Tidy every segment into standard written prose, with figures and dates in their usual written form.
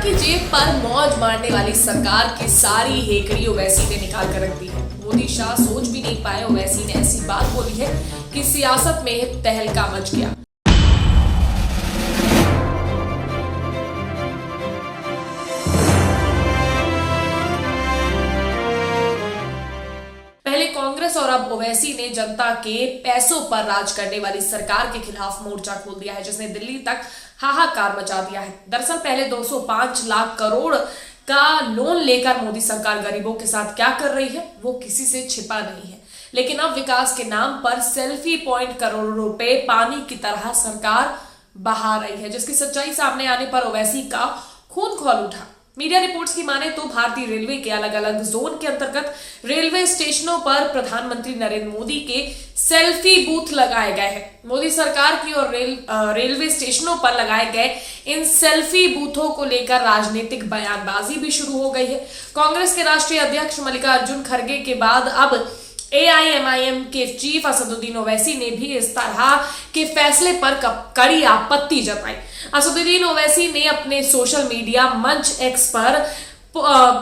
की जेब पर मौज मारने वाली सरकार की सारी हेकड़ी ओवैसी ने निकाल कर रख दी है। मोदी शाह सोच भी नहीं पाए, ओवैसी ने ऐसी बात बोली है कि सियासत में तहलका मच गया। पहले कांग्रेस और अब ओवैसी ने जनता के पैसों पर राज करने वाली सरकार के खिलाफ मोर्चा खोल दिया है, जिसने दिल्ली तक हाहाकार मचा दिया है। दरअसल पहले 205 लाख करोड़ का लोन लेकर मोदी सरकार गरीबों के साथ क्या कर रही है वो किसी से छिपा नहीं है, लेकिन अब विकास के नाम पर सेल्फी पॉइंट करोड़ों रुपए पानी की तरह सरकार बहा रही है, जिसकी सच्चाई सामने आने पर ओवैसी का खून खौल उठा। मीडिया रिपोर्ट्स की माने तो भारतीय रेलवे के अलग अलग जोन के अंतर्गत रेलवे स्टेशनों पर प्रधानमंत्री नरेंद्र मोदी के सेल्फी बूथ लगाए गए हैं। मोदी सरकार की और रेलवे स्टेशनों पर लगाए गए इन सेल्फी बूथों को लेकर राजनीतिक बयानबाजी भी शुरू हो गई है। कांग्रेस के राष्ट्रीय अध्यक्ष मल्लिकार्जुन खड़गे के बाद अब AIMIM के चीफ असदुद्दीन ओवैसी ने भी इस तरह के फैसले पर कड़ी आपत्ति जताई। असदुद्दीन ओवैसी ने अपने सोशल मीडिया मंच X पर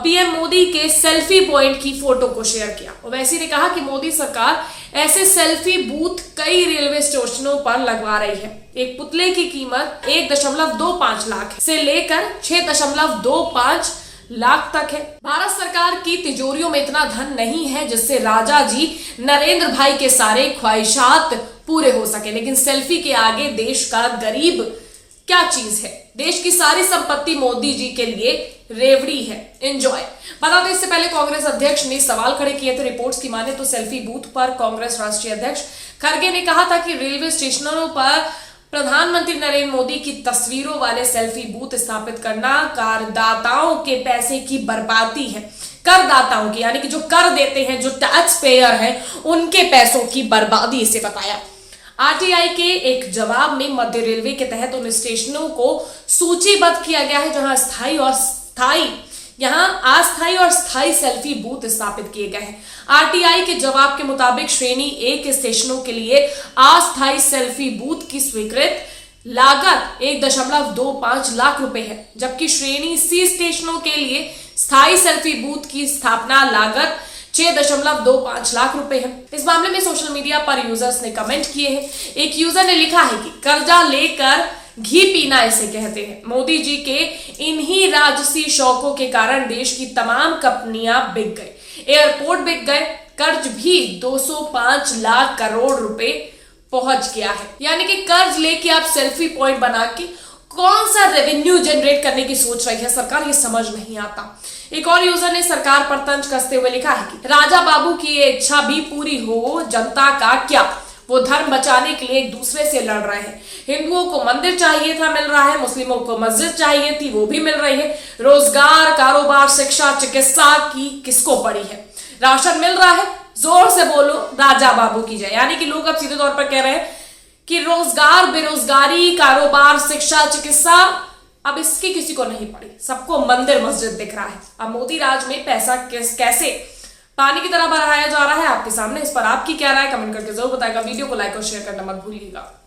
PM मोदी के सेल्फी पॉइंट की फोटो को शेयर किया। ओवैसी ने कहा कि मोदी सरकार ऐसे सेल्फी बूथ कई रेलवे स्टेशनों पर लगवा रही है। एक पुतले की कीमत 1.25 लाख से लेकर 6.25 लाख तक है। भारत सरकार की तिजोरियों में इतना धन नहीं है जिससे राजा जी नरेंद्र भाई के सारे ख्वाहिशात पूरे हो सके, लेकिन सेल्फी के आगे देश का गरीब क्या चीज है। देश की सारी संपत्ति मोदी जी के लिए रेवड़ी है, एंजॉय। बता दें, इससे पहले कांग्रेस अध्यक्ष ने सवाल खड़े किए थे। रिपोर्ट्स की माने तो सेल्फी बूथ पर कांग्रेस राष्ट्रीय अध्यक्ष खड़गे ने कहा था कि रेलवे स्टेशनों पर प्रधानमंत्री नरेंद्र मोदी की तस्वीरों वाले सेल्फी बूथ स्थापित करना करदाताओं के पैसे की बर्बादी है। करदाताओं की यानी कि जो कर देते हैं, जो टैक्स पेयर हैं, उनके पैसों की बर्बादी इसे बताया। RTI के एक जवाब में मध्य रेलवे के तहत उन स्टेशनों को सूचीबद्ध किया गया है जहां अस्थायी और स्थायी सेल्फी बूथ स्थापित किए गए हैं। RTI के जवाब के मुताबिक श्रेणी A के स्टेशनों के लिए अस्थायी सेल्फी बूथ की स्वीकृत लागत 1.25 लाख रुपए है, जबकि श्रेणी C स्टेशनों के लिए स्थायी सेल्फी बूथ की स्थापना लागत 6.25 लाख रुपए है। इस मामले में सोशल मीडिया पर यूजर्स ने कमेंट किए हैं। एक यूजर ने लिखा है कि कर्जा लेकर घी पीना इसे कहते हैं। मोदी जी के इन्हीं राजसी शौकों के कारण देश की तमाम कंपनियां बिक गई, एयरपोर्ट बिक गए, कर्ज भी 205 लाख करोड़ रुपए पहुंच गया है। यानी कि कर्ज लेके आप सेल्फी पॉइंट बना के कौन सा रेवेन्यू जनरेट करने की सोच रही है सरकार, ये समझ नहीं आता। एक और यूजर ने सरकार पर तंज कसते हुए लिखा है कि राजा बाबू की ये इच्छा भी पूरी हो, जनता का क्या, वो धर्म बचाने के लिए एक दूसरे से लड़ रहे हैं। हिंदुओं को मंदिर चाहिए था, मिल रहा है। मुस्लिमों को मस्जिद चाहिए थी, वो भी मिल रही है। रोजगार, कारोबार, शिक्षा, चिकित्सा की किसको पड़ी है। राशन मिल रहा है, जोर से बोलो राजा बाबू की जय। यानी कि लोग अब सीधे तौर पर कह रहे हैं कि रोजगार, बेरोजगारी, कारोबार, शिक्षा, चिकित्सा अब इसकी किसी को नहीं पड़ी, सबको मंदिर मस्जिद दिख रहा है। अब मोदी राज में पैसा कैसे पानी की तरह बढ़ाया जा रहा है आपके सामने। इस पर आपकी क्या राय, कमेंट करके जरूर बताएगा। वीडियो को लाइक और शेयर करना मत भूलिएगा।